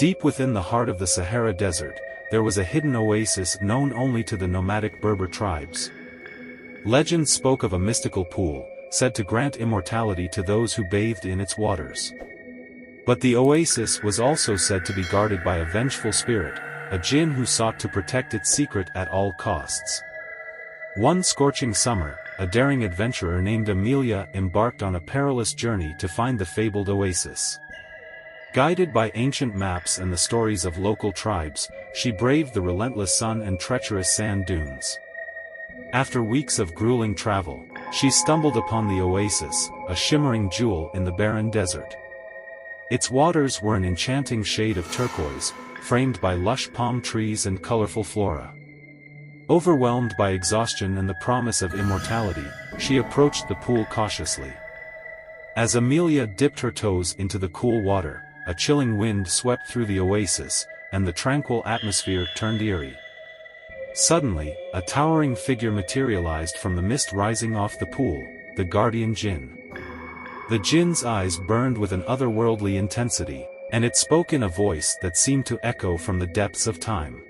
Deep within the heart of the Sahara Desert, there was a hidden oasis known only to the nomadic Berber tribes. Legend spoke of a mystical pool, said to grant immortality to those who bathed in its waters. But the oasis was also said to be guarded by a vengeful spirit, a jinn who sought to protect its secret at all costs. One scorching summer, a daring adventurer named Amelia embarked on a perilous journey to find the fabled oasis. Guided by ancient maps and the stories of local tribes, she braved the relentless sun and treacherous sand dunes. After weeks of grueling travel, she stumbled upon the oasis, a shimmering jewel in the barren desert. Its waters were an enchanting shade of turquoise, framed by lush palm trees and colorful flora. Overwhelmed by exhaustion and the promise of immortality, she approached the pool cautiously. As Amelia dipped her toes into the cool water, a chilling wind swept through the oasis, and the tranquil atmosphere turned eerie. Suddenly, a towering figure materialized from the mist rising off the pool, the guardian jinn. The jinn's eyes burned with an otherworldly intensity, and it spoke in a voice that seemed to echo from the depths of time.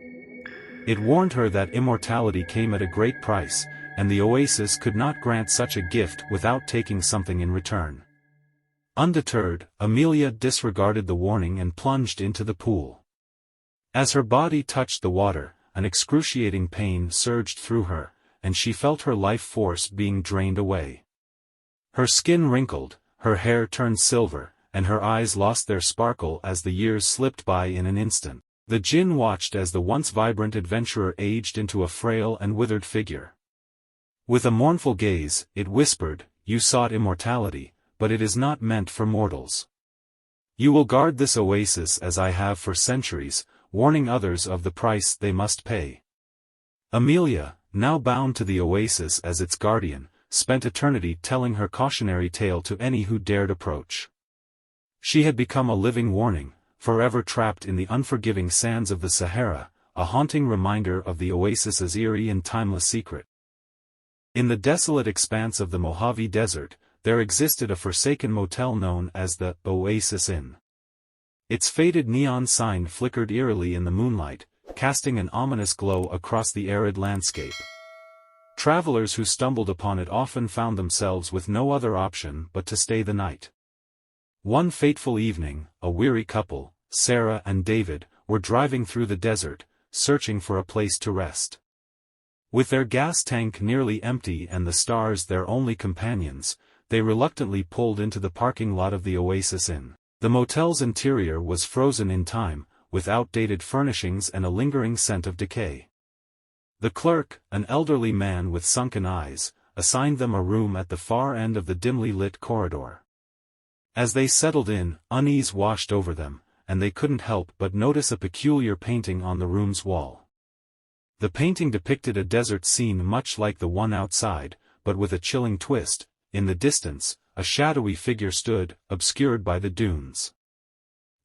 It warned her that immortality came at a great price, and the oasis could not grant such a gift without taking something in return. Undeterred, Amelia disregarded the warning and plunged into the pool. As her body touched the water, an excruciating pain surged through her, and she felt her life force being drained away. Her skin wrinkled, her hair turned silver, and her eyes lost their sparkle as the years slipped by in an instant. The jinn watched as the once vibrant adventurer aged into a frail and withered figure. With a mournful gaze, it whispered, "You sought immortality, but it is not meant for mortals. You will guard this oasis as I have for centuries, warning others of the price they must pay." Amelia, now bound to the oasis as its guardian, spent eternity telling her cautionary tale to any who dared approach. She had become a living warning, forever trapped in the unforgiving sands of the Sahara, a haunting reminder of the oasis's eerie and timeless secret. In the desolate expanse of the Mojave Desert, there existed a forsaken motel known as the Oasis Inn. Its faded neon sign flickered eerily in the moonlight, casting an ominous glow across the arid landscape. Travelers who stumbled upon it often found themselves with no other option but to stay the night. One fateful evening, a weary couple, Sarah and David, were driving through the desert, searching for a place to rest. With their gas tank nearly empty and the stars their only companions, they reluctantly pulled into the parking lot of the Oasis Inn. The motel's interior was frozen in time, with outdated furnishings and a lingering scent of decay. The clerk, an elderly man with sunken eyes, assigned them a room at the far end of the dimly lit corridor. As they settled in, unease washed over them, and they couldn't help but notice a peculiar painting on the room's wall. The painting depicted a desert scene much like the one outside, but with a chilling twist. In the distance, a shadowy figure stood, obscured by the dunes.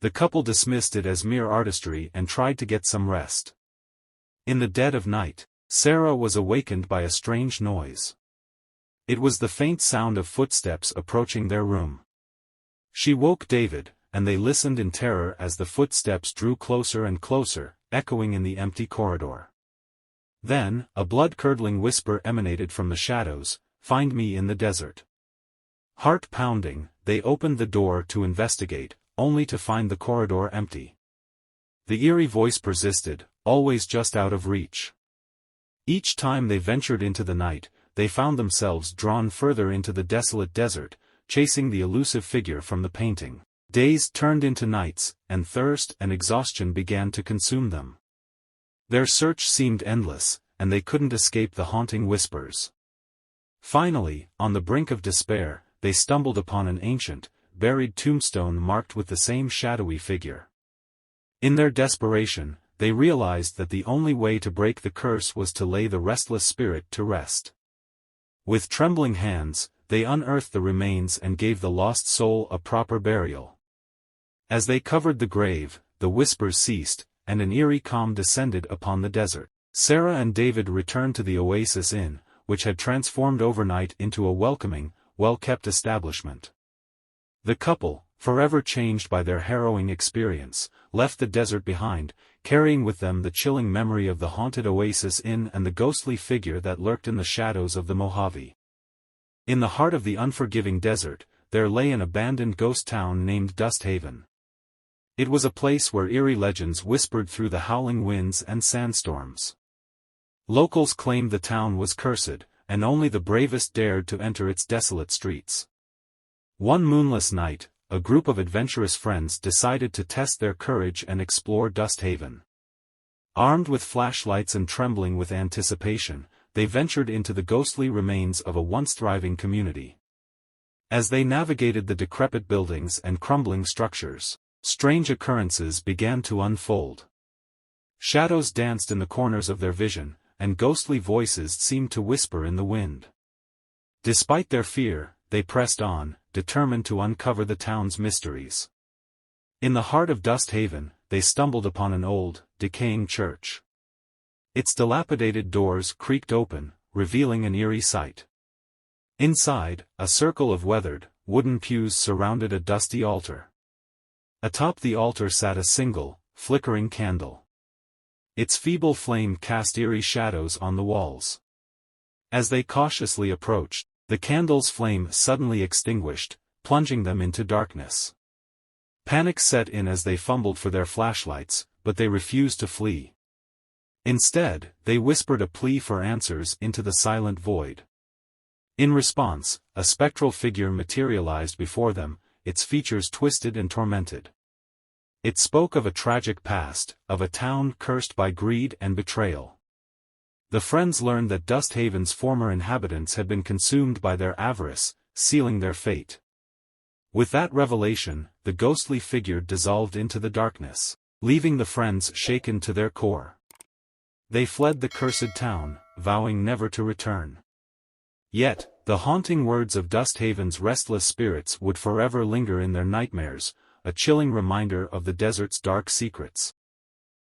The couple dismissed it as mere artistry and tried to get some rest. In the dead of night, Sarah was awakened by a strange noise. It was the faint sound of footsteps approaching their room. She woke David, and they listened in terror as the footsteps drew closer and closer, echoing in the empty corridor. Then, a blood-curdling whisper emanated from the shadows, "Find me in the desert." Heart-pounding, they opened the door to investigate, only to find the corridor empty. The eerie voice persisted, always just out of reach. Each time they ventured into the night, they found themselves drawn further into the desolate desert, chasing the elusive figure from the painting. Days turned into nights, and thirst and exhaustion began to consume them. Their search seemed endless, and they couldn't escape the haunting whispers. Finally, on the brink of despair, they stumbled upon an ancient, buried tombstone marked with the same shadowy figure. In their desperation, they realized that the only way to break the curse was to lay the restless spirit to rest. With trembling hands, they unearthed the remains and gave the lost soul a proper burial. As they covered the grave, the whispers ceased, and an eerie calm descended upon the desert. Sarah and David returned to the Oasis Inn, which had transformed overnight into a welcoming, well-kept establishment. The couple, forever changed by their harrowing experience, left the desert behind, carrying with them the chilling memory of the haunted Oasis Inn and the ghostly figure that lurked in the shadows of the Mojave. In the heart of the unforgiving desert, there lay an abandoned ghost town named Dust Haven. It was a place where eerie legends whispered through the howling winds and sandstorms. Locals claimed the town was cursed, and only the bravest dared to enter its desolate streets. One moonless night, a group of adventurous friends decided to test their courage and explore Dust Haven. Armed with flashlights and trembling with anticipation, they ventured into the ghostly remains of a once thriving community. As they navigated the decrepit buildings and crumbling structures, strange occurrences began to unfold. Shadows danced in the corners of their vision, and ghostly voices seemed to whisper in the wind. Despite their fear, they pressed on, determined to uncover the town's mysteries. In the heart of Dust Haven, they stumbled upon an old, decaying church. Its dilapidated doors creaked open, revealing an eerie sight. Inside, a circle of weathered, wooden pews surrounded a dusty altar. Atop the altar sat a single, flickering candle. Its feeble flame cast eerie shadows on the walls. As they cautiously approached, the candle's flame suddenly extinguished, plunging them into darkness. Panic set in as they fumbled for their flashlights, but they refused to flee. Instead, they whispered a plea for answers into the silent void. In response, a spectral figure materialized before them, its features twisted and tormented. It spoke of a tragic past, of a town cursed by greed and betrayal. The friends learned that Dust Haven's former inhabitants had been consumed by their avarice, sealing their fate. With that revelation, the ghostly figure dissolved into the darkness, leaving the friends shaken to their core. They fled the cursed town, vowing never to return. Yet, the haunting words of Dust Haven's restless spirits would forever linger in their nightmares, a chilling reminder of the desert's dark secrets.